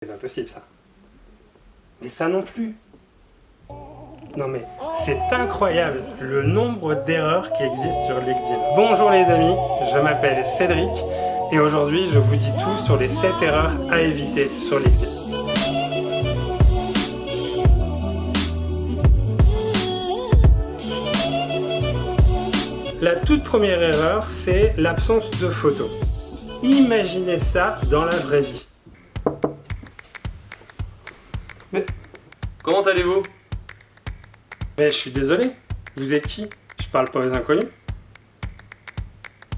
C'est pas possible ça. Mais ça non plus. Non mais c'est incroyable le nombre d'erreurs qui existent sur LinkedIn. Bonjour les amis, je m'appelle Cédric et aujourd'hui je vous dis tout sur les 7 erreurs à éviter sur LinkedIn. La toute première erreur, c'est l'absence de photos. Imaginez ça dans la vraie vie. Comment allez-vous? Mais je suis désolé, vous êtes qui? Je parle pas aux inconnus.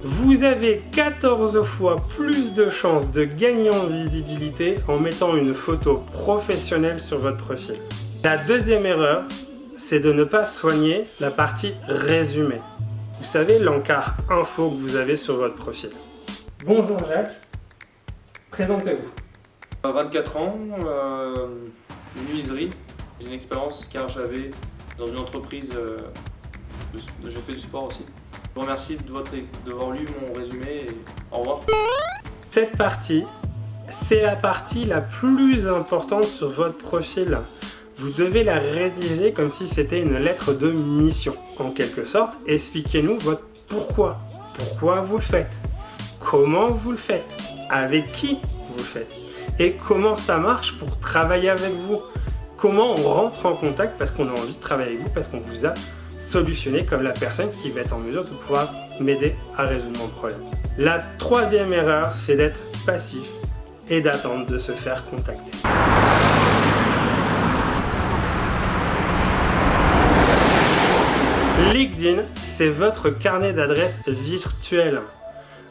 Vous avez 14 fois plus de chances de gagner en visibilité en mettant une photo professionnelle sur votre profil. La deuxième erreur, c'est de ne pas soigner la partie résumé. Vous savez, l'encart info que vous avez sur votre profil. Bonjour Jacques, présentez-vous. 24 ans, menuiserie. J'ai une expérience car j'avais dans une entreprise, je fais du sport aussi. Je vous remercie d'avoir lu mon résumé et au revoir. Cette partie, c'est la partie la plus importante sur votre profil. Vous devez la rédiger comme si c'était une lettre de mission. En quelque sorte, expliquez-nous votre pourquoi. Pourquoi vous le faites? Comment vous le faites? Avec qui vous le faites? Et comment ça marche pour travailler avec vous? Comment on rentre en contact parce qu'on a envie de travailler avec vous, parce qu'on vous a solutionné comme la personne qui va être en mesure de pouvoir m'aider à résoudre mon problème. La troisième erreur, c'est d'être passif et d'attendre de se faire contacter. LinkedIn, c'est votre carnet d'adresses virtuel.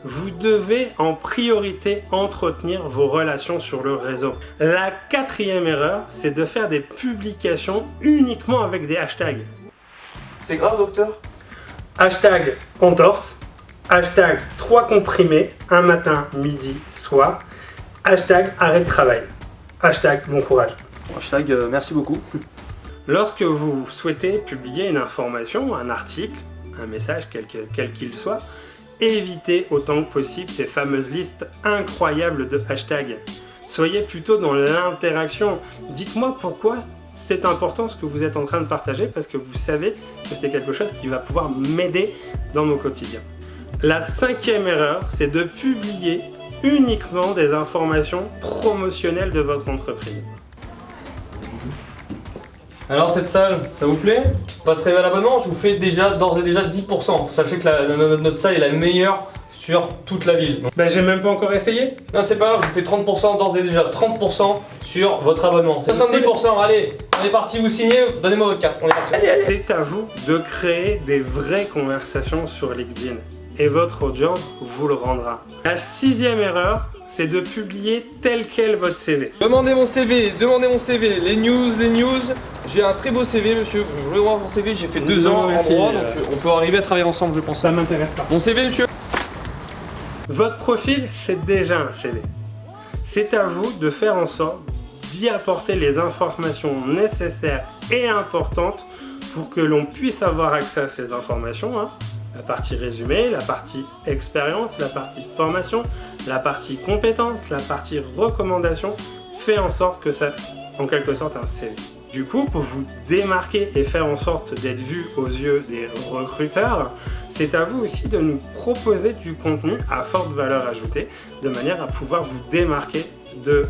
Vous devez en priorité entretenir vos relations sur le réseau. La quatrième erreur, c'est de faire des publications uniquement avec des hashtags. C'est grave, docteur? Hashtag entorse, hashtag 3 comprimés, un matin, midi, soir, hashtag arrêt de travail, hashtag bon courage. Hashtag merci beaucoup. Lorsque vous souhaitez publier une information, un article, un message, quel qu'il soit, évitez autant que possible ces fameuses listes incroyables de hashtags. Soyez plutôt dans l'interaction. Dites-moi pourquoi c'est important ce que vous êtes en train de partager parce que vous savez que c'est quelque chose qui va pouvoir m'aider dans mon quotidien. La cinquième erreur, c'est de publier uniquement des informations promotionnelles de votre entreprise. Alors cette salle, ça vous plaît? Passerez à l'abonnement, je vous fais d'ores et déjà 10%. Sachez que notre salle est la meilleure sur toute la ville. Ben j'ai même pas encore essayé. Non c'est pas grave, je vous fais 30% d'ores et déjà, 30% sur votre abonnement. C'est 70%, allez, on est parti, vous signez, donnez-moi votre carte, on est parti. C'est à vous de créer des vraies conversations sur LinkedIn et votre audience vous le rendra. La sixième erreur, c'est de publier tel quel votre CV. Demandez mon CV, les news. J'ai un très beau CV, monsieur. Vous voulez voir mon CV? J'ai fait 2 ans en droit, donc on peut arriver à travailler ensemble, je pense. Ça m'intéresse pas. Mon CV, monsieur? Votre profil, c'est déjà un CV. C'est à vous de faire en sorte d'y apporter les informations nécessaires et importantes pour que l'on puisse avoir accès à ces informations. La partie résumé, la partie expérience, la partie formation, la partie compétences, la partie recommandation, fait en sorte que ça, en quelque sorte, un CV. Du coup, pour vous démarquer et faire en sorte d'être vu aux yeux des recruteurs, c'est à vous aussi de nous proposer du contenu à forte valeur ajoutée, de manière à pouvoir vous démarquer de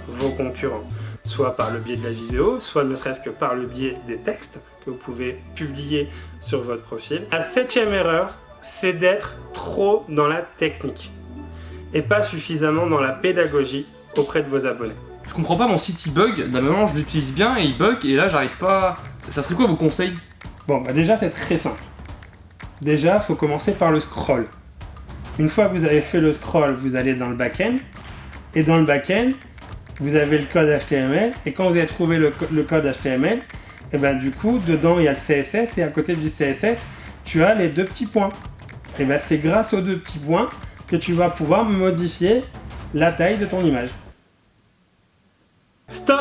vos concurrents. Soit par le biais de la vidéo, soit ne serait-ce que par le biais des textes que vous pouvez publier sur votre profil. La septième erreur, c'est d'être trop dans la technique et pas suffisamment dans la pédagogie auprès de vos abonnés. Je comprends pas, mon site il bug. D'un moment, je l'utilise bien et il bug, et là, j'arrive pas. Ça serait quoi vos conseils? Bon, bah déjà, c'est très simple. Déjà, il faut commencer par le scroll. Une fois que vous avez fait le scroll, vous allez dans le back-end. Et dans le back-end, vous avez le code HTML. Et quand vous avez trouvé le code HTML, et ben du coup, dedans, il y a le CSS. Et à côté du CSS, tu as les 2 petits points. Et ben c'est grâce aux 2 petits points que tu vas pouvoir modifier la taille de ton image. Stop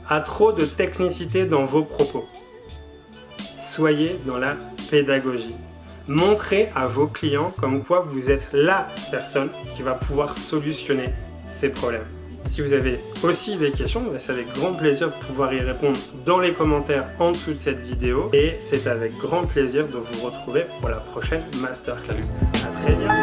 à trop de technicité dans vos propos. Soyez dans la pédagogie. Montrez à vos clients comme quoi vous êtes la personne qui va pouvoir solutionner ces problèmes. Si vous avez aussi des questions, c'est avec grand plaisir de pouvoir y répondre dans les commentaires en dessous de cette vidéo. Et c'est avec grand plaisir de vous retrouver pour la prochaine masterclass. À très bientôt.